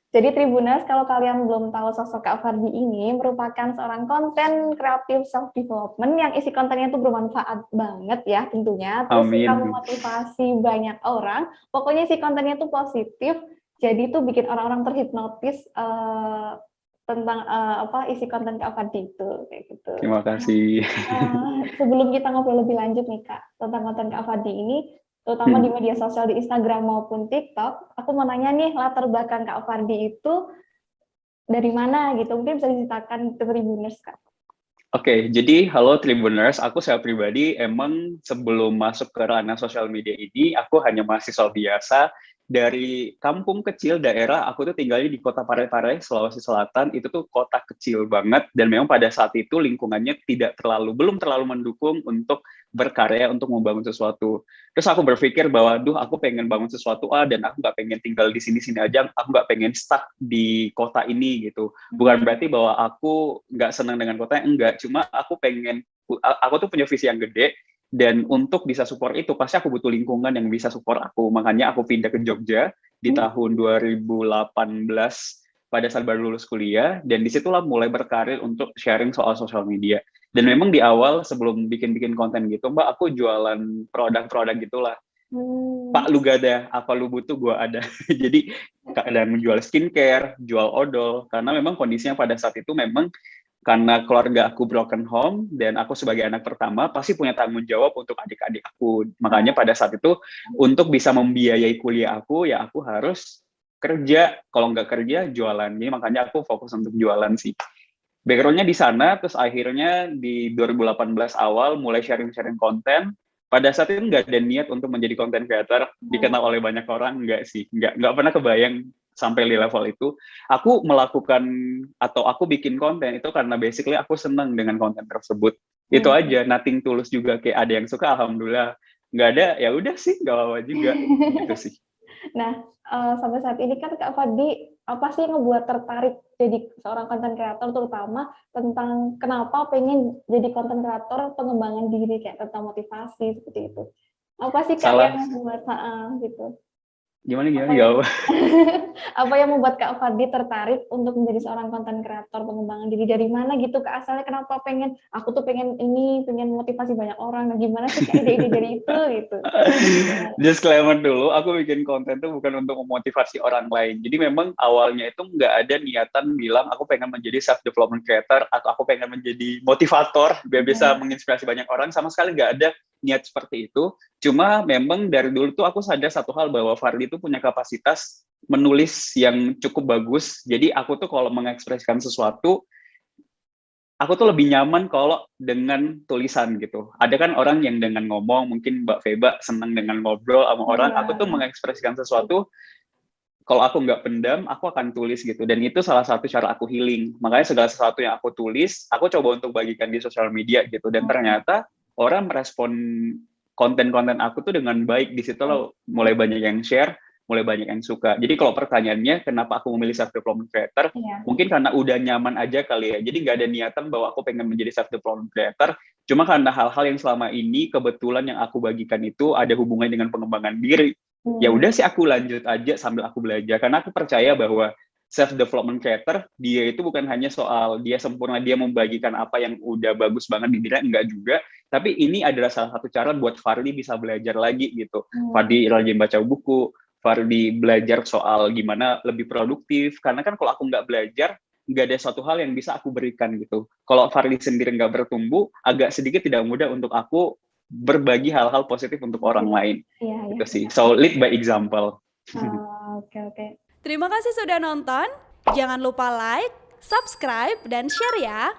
Jadi Tribuners, kalau kalian belum tahu sosok Kak Fardi ini merupakan seorang konten kreatif self development yang isi kontennya itu bermanfaat banget ya tentunya. Terus suka Amin. memotivasi banyak orang. Pokoknya isi kontennya itu positif. Jadi itu bikin orang-orang terhipnotis tentang apa isi konten Kak Fardi itu kayak gitu. Terima Nah, kasih. sebelum kita ngobrol lebih lanjut nih Kak tentang konten Kak Fardi ini, terutama di media sosial di Instagram maupun TikTok, aku mau nanya nih latar belakang Kak Fardi itu dari mana gitu? Mungkin bisa diceritakan ke Tribuners Kak. Oke, jadi halo Tribuners, aku saya pribadi emang sebelum masuk ke ranah sosial media ini, aku hanya mahasiswa biasa dari kampung kecil daerah, aku tuh tinggalnya di kota Parepare, Sulawesi Selatan, itu tuh kota kecil banget, dan memang pada saat itu lingkungannya belum terlalu mendukung untuk berkarya, untuk membangun sesuatu. Terus aku berpikir bahwa, aku pengen bangun sesuatu, dan aku nggak pengen tinggal di sini-sini aja, aku nggak pengen stuck di kota ini gitu. Bukan berarti bahwa aku nggak senang dengan kotanya, enggak. Cuma aku tuh punya visi yang gede, dan untuk bisa support itu, pasti aku butuh lingkungan yang bisa support aku. Makanya aku pindah ke Jogja di tahun 2018 pada saat baru lulus kuliah, dan disitulah mulai berkarir untuk sharing soal sosial media. Dan memang di awal, sebelum bikin-bikin konten gitu, Mbak, aku jualan produk-produk gitulah. Pak, lu gak ada, apa lu butuh, gue ada. Jadi, kadang menjual skincare, jual odol, karena memang kondisinya pada saat itu memang karena keluarga aku broken home dan aku sebagai anak pertama pasti punya tanggung jawab untuk adik-adik aku. Makanya pada saat itu untuk bisa membiayai kuliah aku ya aku harus kerja. Kalau nggak kerja jualan. Jadi makanya aku fokus untuk jualan sih. Backgroundnya di sana, terus akhirnya di 2018 awal mulai sharing-sharing konten. Pada saat itu nggak ada niat untuk menjadi content creator, dikenal oleh banyak orang, nggak sih. Nggak pernah kebayang sampai di level itu. Aku melakukan atau aku bikin konten itu karena basically aku senang dengan konten tersebut. Itu aja, nothing tulus juga. Kayak ada yang suka, alhamdulillah. Nggak ada, ya udah sih, nggak apa-apa juga. Gitu sih. Nah, sampai saat ini kan Kak Fadi, apa sih yang ngebuat tertarik jadi seorang konten kreator, terutama tentang kenapa pengen jadi konten kreator pengembangan diri, kayak tentang motivasi, seperti itu. Apa sih Kak Salah, yang membuat, gitu? gimana, Apa gimana, yang gak. apa yang membuat Kak Fadi tertarik untuk menjadi seorang konten kreator pengembangan diri? Dari mana gitu Kak asalnya? Kenapa pengen, aku tuh pengen ini, pengen motivasi banyak orang. Nah, gimana sih Kak ide-ide dari itu gitu? Disclaimer dulu, aku bikin konten tuh bukan untuk memotivasi orang lain. Jadi memang awalnya itu nggak ada niatan bilang aku pengen menjadi self development creator atau aku pengen menjadi motivator biar bisa menginspirasi banyak orang. Sama sekali nggak ada niat seperti itu. Cuma memang dari dulu tuh aku sadar satu hal bahwa Fardi itu punya kapasitas menulis yang cukup bagus. Jadi aku tuh kalau mengekspresikan sesuatu aku tuh lebih nyaman kalau dengan tulisan gitu. Ada kan orang yang dengan ngomong, mungkin Mbak Feba senang dengan ngobrol sama orang, aku tuh mengekspresikan sesuatu, kalau aku nggak pendam, aku akan tulis gitu. Dan itu salah satu cara aku healing. Makanya segala sesuatu yang aku tulis, aku coba untuk bagikan di sosial media gitu. Dan ternyata orang merespon konten-konten aku tuh dengan baik. Di situ loh mulai banyak yang share, mulai banyak yang suka. Jadi kalau pertanyaannya, kenapa aku memilih self development creator? Mungkin karena udah nyaman aja kali ya. Jadi nggak ada niatan bahwa aku pengen menjadi self development creator. Cuma karena hal-hal yang selama ini kebetulan yang aku bagikan itu ada hubungannya dengan pengembangan diri. Ya udah sih aku lanjut aja sambil aku belajar. Karena aku percaya bahwa self development creator dia itu bukan hanya soal dia sempurna, dia membagikan apa yang udah bagus banget di dirinya, enggak juga. Tapi ini adalah salah satu cara buat Fardi bisa belajar lagi gitu. Fardi rajin baca buku, Fardi belajar soal gimana lebih produktif. Karena kan kalau aku nggak belajar, nggak ada suatu hal yang bisa aku berikan gitu. Kalau Fardi sendiri nggak bertumbuh, agak sedikit tidak mudah untuk aku berbagi hal-hal positif untuk orang lain. Iya, Itu sih. So, lead by example. oke. Terima kasih sudah nonton. Jangan lupa like, subscribe, dan share ya.